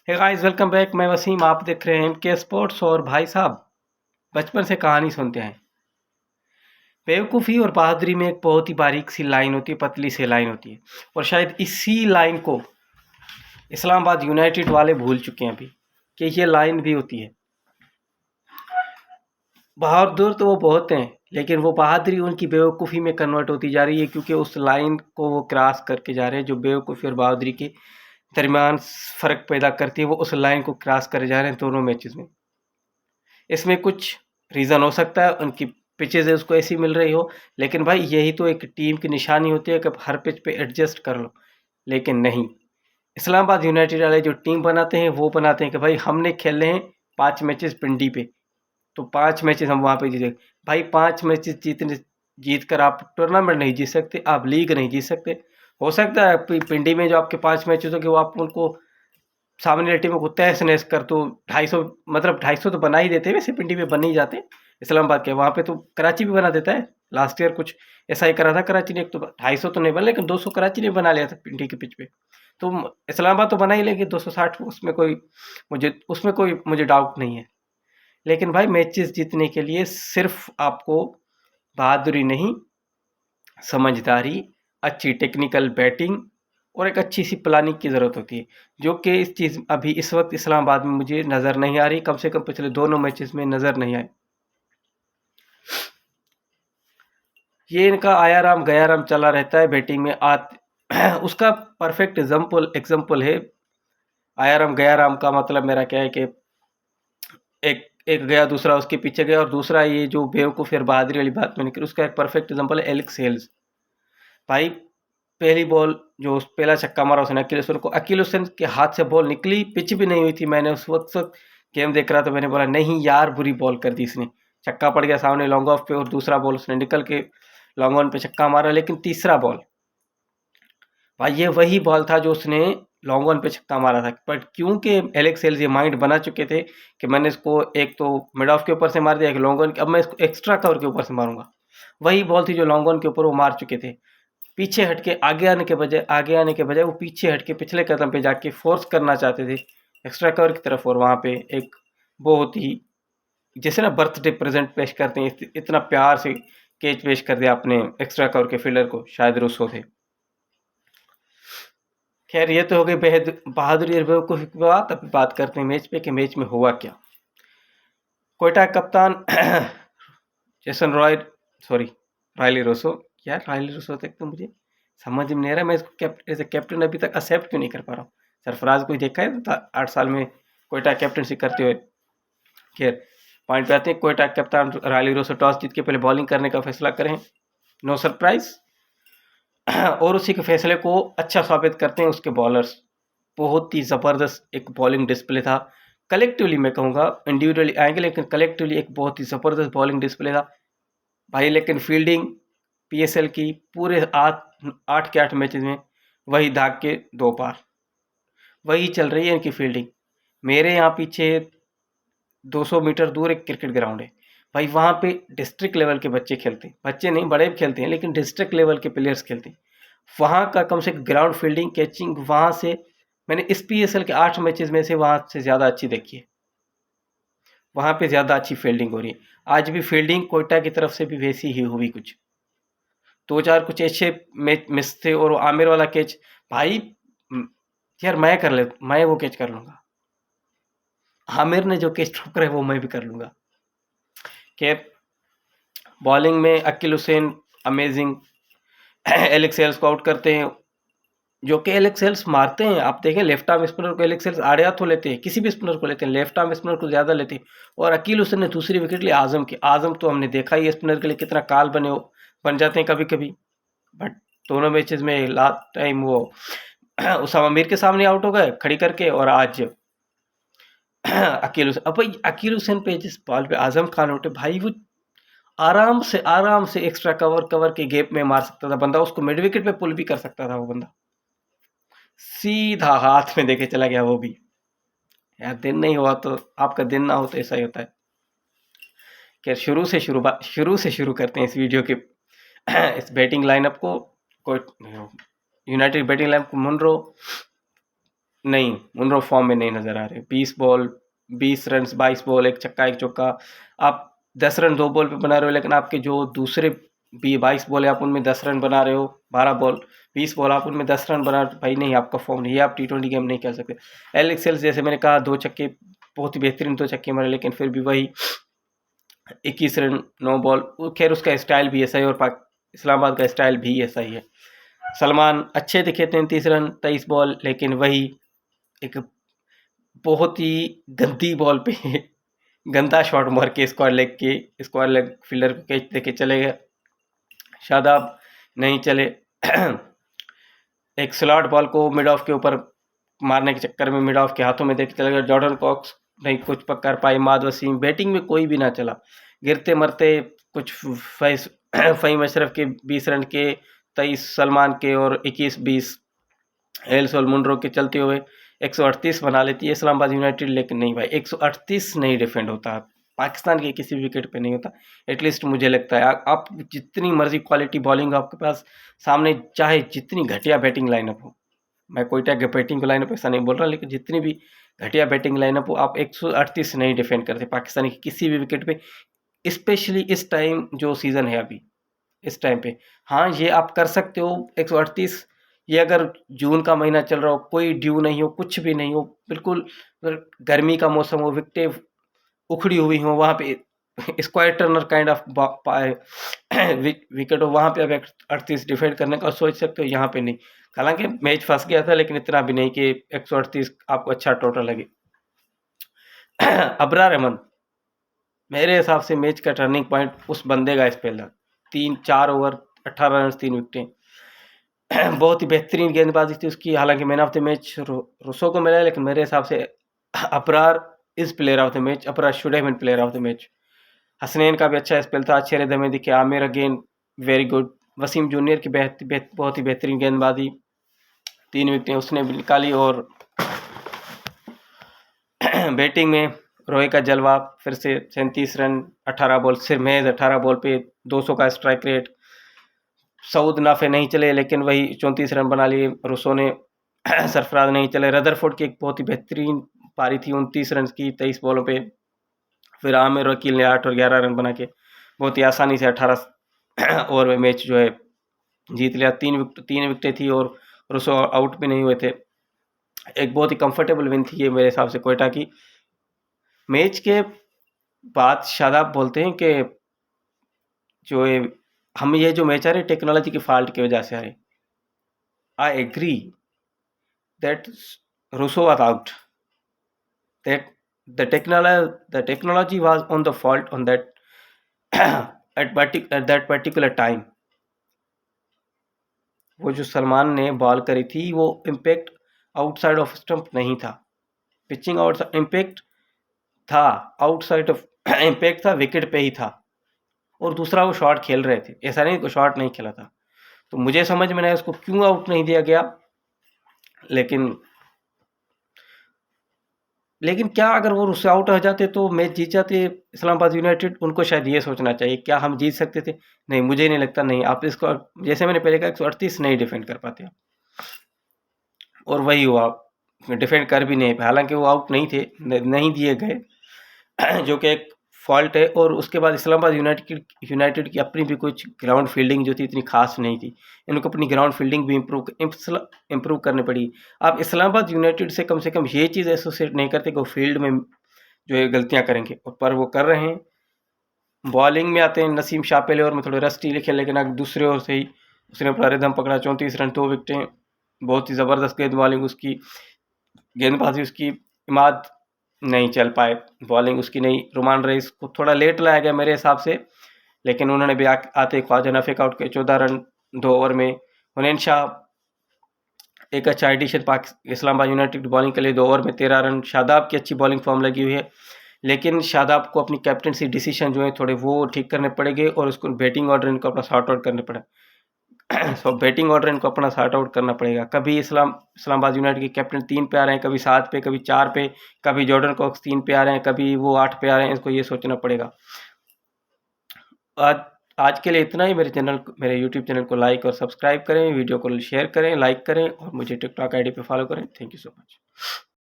Hey guys, welcome back. मैं वसीम, आप देख रहे हैं एमके स्पोर्ट्स। और भाई साहब, बचपन से कहानी सुनते हैं। बेवकूफ़ी और बहादुरी में एक बहुत ही बारीक सी लाइन होती है, पतली सी लाइन होती है। और शायद इसी लाइन को इस्लामाबाद यूनाइटेड वाले भूल चुके हैं अभी, कि ये लाइन भी होती है। बहादुर तो वो बहुत हैं, लेकिन वो बहादुरी उनकी बेवकूफ़ी में कन्वर्ट होती जा रही है, क्योंकि उस लाइन को वो क्रॉस करके जा रहे हैं जो बेवकूफ़ी और बहादुरी के दरमियान फ़र्क पैदा करती है। वो उस लाइन को क्रॉस करे जा रहे हैं दोनों मैचेस में। इसमें कुछ रीज़न हो सकता है, उनकी पिचेज़ है उसको ऐसी मिल रही हो, लेकिन भाई यही तो एक टीम की निशानी होती है कि हर पिच पे एडजस्ट कर लो। लेकिन नहीं, इस्लामाबाद यूनाइटेड वाले जो टीम बनाते हैं वो बनाते हैं कि भाई हमने खेलने हैं 5 मैचेस पिंडी पे, तो 5 मैचेस हम वहाँ पे जीते। भाई 5 मैचेस जीत कर आप टूर्नामेंट नहीं जीत सकते, आप लीग नहीं जीत सकते। हो सकता है पिंडी में जो आपके 5 मैचेस हो कि वो आप उनको सामने टीमों को तहस नहस कर, तो 250, मतलब 250 तो बना ही देते हैं, वैसे पिंडी में बन ही जाते इस्लामाबाद के। वहाँ पे तो कराची भी बना देता है। लास्ट ईयर कुछ ऐसा ही करा था कराची ने, एक तो 250 तो नहीं बना, लेकिन 200 कराची ने बना लिया था पिंडी के पिच पे। तो इस्लामाबाद तो बना ही लेगी 260, उसमें कोई मुझे डाउट नहीं है। लेकिन भाई मैचेस जीतने के लिए सिर्फ आपको बहादुरी नहीं, समझदारी, अच्छी टेक्निकल बैटिंग और एक अच्छी सी प्लानिंग की ज़रूरत होती है, जो कि इस चीज़ अभी इस वक्त इस्लामाबाद में मुझे नज़र नहीं आ रही। कम से कम पिछले दोनों मैचेस में नज़र नहीं आई। ये इनका आया राम गया राम चला रहता है बैटिंग में। उसका परफेक्ट एग्जाम्पल है। आया राम गया राम का मतलब मेरा क्या है कि एक एक गया, दूसरा उसके पीछे गया, और दूसरा ये जो बेवकूफ़ और बहादुरी वाली बात मैंने की, उसका एक परफेक्ट एग्जाम्पल है एलेक्स हेल्स। भाई पहली बॉल जो पहला छक्का मारा उसने अकील हुसैन के हाथ से बॉल निकली, पिच भी नहीं हुई थी। मैंने उस वक्त गेम देख रहा था, मैंने बोला नहीं यार, बुरी बॉल कर दी इसने। छक्का पड़ गया सामने लॉन्ग ऑफ पे, और दूसरा बॉल उसने निकल के लॉन्ग ऑन पे छक्का मारा। लेकिन तीसरा बॉल, भाई ये वही बॉल था जो उसने लॉन्ग ऑन पे छक्का मारा था। बट क्योंकि एलेक्स हेल्स ये माइंड बना चुके थे कि मैंने इसको एक तो मिड ऑफ के ऊपर से मार दिया, एक लॉन्ग ऑन, अब मैं इसको एक्स्ट्रा कवर के ऊपर से मारूंगा। वही बॉल थी जो लॉन्ग ऑन के ऊपर वो मार चुके थे। पीछे हटके आगे आने के बजाय वो पीछे हटके पिछले कदम पे जाके फोर्स करना चाहते थे एक्स्ट्रा कवर की तरफ। और वहाँ पे एक बहुत ही, जैसे ना बर्थडे प्रेजेंट पेश करते हैं, इतना प्यार से कैच पेश कर दिया अपने एक्स्ट्रा कवर के फील्डर को, शायद रूसो थे। खैर ये तो हो गई बेहद बहादुरी और बेवकूफ़ी की बात। अभी बात करते हैं मैच पे कि मैच में हुआ क्या। कोयटा कप्तान Jason Roy, sorry, Rilee Rossouw, क्या रायली रोसो तक तो मुझे समझ में नहीं आ रहा। मैं इसको एज ए कैप्टन अभी तक एक्सेप्ट क्यों नहीं कर पा रहा हूँ। सरफराज को देखा है 8 साल में कोयटा कैप्टनसी करते हुए। खैर पॉइंट पे आते हैं। कोयटा कप्तान रायली रोसो टॉस जीत के पहले बॉलिंग करने का फैसला करें, नो सरप्राइज। और उसी के फैसले को अच्छा साबित करते हैं उसके बॉलर्स। बहुत ही ज़बरदस्त एक बॉलिंग डिस्प्ले था। कलेक्टिवली मैं कहूँगा, इंडिविजुअली आएंगे लेकिन कलेक्टिवली एक बहुत ही ज़बरदस्त बॉलिंग डिस्प्ले था भाई। लेकिन फील्डिंग पीएसएल की पूरे 8 के 8 मैचेस में वही दाग के 2 पार, वही चल रही है इनकी फील्डिंग। मेरे यहाँ पीछे 200 मीटर दूर एक क्रिकेट ग्राउंड है भाई, वहाँ पे डिस्ट्रिक्ट लेवल के बच्चे खेलते हैं। बच्चे नहीं, बड़े भी खेलते हैं, लेकिन डिस्ट्रिक्ट लेवल के प्लेयर्स खेलते हैं। वहाँ का कम से कम ग्राउंड फील्डिंग, कैचिंग, वहाँ से मैंने इस पीएसएल के 8 मैचेस में से वहाँ से ज़्यादा अच्छी देखी है। वहाँ पे ज़्यादा अच्छी फील्डिंग हो रही है। आज भी फील्डिंग कोयटा की तरफ से भी वैसी ही हुई। कुछ 2-4 कुछ ऐसे मैच मिस थे, और आमिर वाला कैच भाई, यार मैं वो कैच कर लूँगा। आमिर ने जो कैच ठोकरा है वो मैं भी कर लूँगा। खैर बॉलिंग में Akeal Hosein amazing. Alex Hales को आउट करते हैं, जो कि एलेक्स हेल्स मारते हैं। आप देखें लेफ्ट आर्म स्पिनर को एलेक्स हेल्स आड़े हाथों लेते हैं, किसी भी स्पिनर को लेते हैं, लेफ्ट आर्म स्पिनर को ज़्यादा लेते हैं। और अकील हुसैन ने दूसरी विकेट ली आजम की। आजम तो हमने देखा ही है स्पिनर के लिए कितना काल बन जाते हैं कभी कभी। बट दोनों मैचेस में लास्ट टाइम वो उसामा मीर के सामने आउट हो गए खड़ी करके, और आज अकील हुसैन। अब भाई अकील हुसैन पे जिस बॉल पे आजम खान उठे भाई, वो आराम से एक्स्ट्रा कवर के गैप में मार सकता था बंदा, उसको मिड विकेट पे पुल भी कर सकता था वो बंदा। सीधा हाथ में देके चला गया वो भी। यार दिन नहीं हुआ तो आपका दिन ना हो तो ऐसा ही होता है। खैर शुरू से शुरू करते हैं इस वीडियो के इस बैटिंग लाइनअप को। कोई यूनाइटेड बैटिंग लाइनअप को मुनरो, नहीं, मुनरो फॉर्म में नहीं नज़र आ रहे। 20 बॉल 20 रन 22 बॉल 1 छक्का 1 चौका, आप 10 रन 2 बॉल पे बना रहे हो, लेकिन आपके जो दूसरे भी 22 बॉल है आप उनमें 10 रन बना रहे हो, 12 बॉल 20 बॉल आप उनमें 10 रन बना रहे हो, भाई नहीं, आपका फॉर्म नहीं है, आप टी20 गेम नहीं खेल सकते। एलेक्स हेल्स जैसे मैंने कहा 2 छक्के, बहुत ही बेहतरीन 2 छक्के मारे, लेकिन फिर भी वही 21 रन 9 बॉल। खैर उसका स्टाइल भी ऐसा ही और इस्लामाबाद का स्टाइल भी ऐसा ही है। सलमान अच्छे दिखे 33 रन 23 बॉल, लेकिन वही एक बहुत ही गंदी बॉल पे गंदा शॉट मार के स्क्वायर लेग फील्डर को कैच देके चले गए। शादाब नहीं चले। एक स्लॉट बॉल को मिड ऑफ के ऊपर मारने के चक्कर में मिड ऑफ के हाथों में देके चले गए। जॉर्डन कॉक्स नहीं कुछ कर पाए। माद वसीम बैटिंग में कोई भी ना चला, गिरते मरते कुछ फ़हीम अशरफ के 20 रन के, 23 सलमान के और 21-20 हेल्स और मुनरो के चलते हुए 138 बना लेती है इस्लामाबाद यूनाइटेड। लेकिन नहीं भाई, 138 नहीं डिफेंड होता, पाकिस्तान के किसी विकेट पे नहीं होता। एटलीस्ट मुझे लगता है आप जितनी मर्जी क्वालिटी बॉलिंग आपके पास सामने, चाहे जितनी घटिया बैटिंग लाइनअप हो, मैं कोयटा के बैटिंग लाइनअप ऐसा नहीं बोल रहा, लेकिन जितनी भी घटिया बैटिंग लाइनअप हो, आप 138 नहीं डिफेंड करते पाकिस्तानी की किसी भी विकेट पे, स्पेशली इस टाइम जो सीज़न है अभी इस टाइम पे। हाँ, ये आप कर सकते हो 138, ये अगर जून का महीना चल रहा हो, कोई ड्यू नहीं हो, कुछ भी नहीं हो, बिल्कुल गर्मी का मौसम हो, विकेटें उखड़ी हुई हो, वहाँ पे square Turner kind of wicket हो, वहाँ पे आप 38 डिफेंड करने का सोच सकते हो, यहाँ पे नहीं। हालांकि मैच फंस गया था, लेकिन इतना भी नहीं कि 138 आपको अच्छा टोटल लगे। अबरार अहमद, मेरे हिसाब से मैच का टर्निंग पॉइंट उस बंदे का स्पेल था। 3-4 ओवर 18 रन 3 विकेटें। बहुत ही बेहतरीन गेंदबाजी थी उसकी। हालांकि man of the match Rossouw को मिला, लेकिन मेरे हिसाब से Abrar is player of the match. Abrar should have been player of the match. Hasnain का भी अच्छा स्पेल था, अच्छे रिदम में दिखे। Amir again very good. Wasim junior की बहुत ही बेहतरीन गेंदबाजी, 3 विकेटें उसने भी निकाली। और बैटिंग में रोए का जलवा, फिर से 37 रन 18 बॉल, सिर्फ महज 18 बॉल पे 200 का स्ट्राइक रेट। सऊद नाफे नहीं चले, लेकिन वही 34 रन बना लिए रूसो ने। सरफराज नहीं चले। रदरफोर्ड की एक बहुत ही बेहतरीन पारी थी 29 रन की 23 बॉलों पे। फिर आमिर वकील ने 8 और 11 रन बना के बहुत ही आसानी से 18 ओवर में मैच जो है जीत लिया। 3 विकेटें थी और रूसो आउट भी नहीं हुए थे। एक बहुत ही कंफर्टेबल विन थी ये मेरे हिसाब से कोयटा की। मैच के बाद शादाब बोलते हैं कि जो हम ये जो मैच आ रहे टेक्नोलॉजी की फॉल्ट की वजह से आ रहे। I agree that Rossouw was out, that the technology was on the fault on that at that particular time। वो जो सलमान ने बॉल करी थी वो इम्पैक्ट आउटसाइड ऑफ स्टंप नहीं था, पिचिंग आउट इम्पैक्ट था, आउटसाइड ऑफ इम्पैक्ट था, विकेट पे ही था। और दूसरा वो शॉट खेल रहे थे, ऐसा नहीं कोई शॉट नहीं खेला था। तो मुझे समझ में नहीं उसको क्यों आउट नहीं दिया गया। लेकिन क्या अगर वो उससे आउट हो जाते तो मैच जीत जाते इस्लामाबाद यूनाइटेड। उनको शायद ये सोचना चाहिए, क्या हम जीत सकते थे? नहीं, मुझे नहीं लगता। नहीं, आप इसको जैसे मैंने पहले कहा 138 नहीं डिफेंड कर पाते आप। और वही हुआ, डिफेंड कर भी नहीं पाए। हालांकि वो आउट नहीं थे, नहीं दिए गए, जो कि एक फॉल्ट है। और उसके बाद इस्लामाबाद यूनाइटेड की अपनी भी कुछ ग्राउंड फील्डिंग जो थी इतनी खास नहीं थी। इनको अपनी ग्राउंड फील्डिंग भी इम्प्रूव करनी पड़ी। आप इस्लामाबाद यूनाइटेड से कम ये चीज़ एसोसिएट नहीं करते कि वो फील्ड में जो है गलतियां करेंगे, पर वो कर रहे हैं। बॉलिंग में आते हैं, नसीम शाह पहले ओवर में थोड़े रस्टी लिखे, लेकिन अगर दूसरे ओवर से ही उसने अपना रिदम पकड़ा। 34 रन 2 विकेटें, बहुत ही ज़बरदस्त बॉलिंग उसकी, गेंदबाजी उसकी। इमाद नहीं चल पाए, बॉलिंग उसकी नहीं। रुमान रईस को थोड़ा लेट लाया गया मेरे हिसाब से, लेकिन उन्होंने भी आते ख्वाजा नफेक आउट के 14 रन 2 ओवर में। हुनैन शाह एक अच्छा एडिशन इस्लामाबाद यूनाइटेड बॉलिंग के लिए, 2 ओवर में 13 रन। शादाब की अच्छी बॉलिंग फॉर्म लगी हुई है, लेकिन शादाब को अपनी कैप्टनसी डिसीजन जो है थोड़े वो ठीक करने पड़ेंगे और उसको बैटिंग ऑर्डर इनको अपना सॉर्ट आउट करने पड़े। सो बैटिंग ऑर्डर इनको अपना सॉर्ट आउट करना पड़ेगा। कभी इस्लामाबाद यूनाइटेड के कैप्टन 3 पे आ रहे हैं, कभी 7 पे, कभी 4 पे, कभी जॉर्डन कॉक्स 3 पे आ रहे हैं, कभी वो 8 पे आ रहे हैं। इसको ये सोचना पड़ेगा। आज के लिए इतना ही। मेरे यूट्यूब चैनल को लाइक और सब्सक्राइब करें, वीडियो को शेयर करें, लाइक करें और मुझे टिकटॉक आईडी पे फॉलो करें। Thank you so much.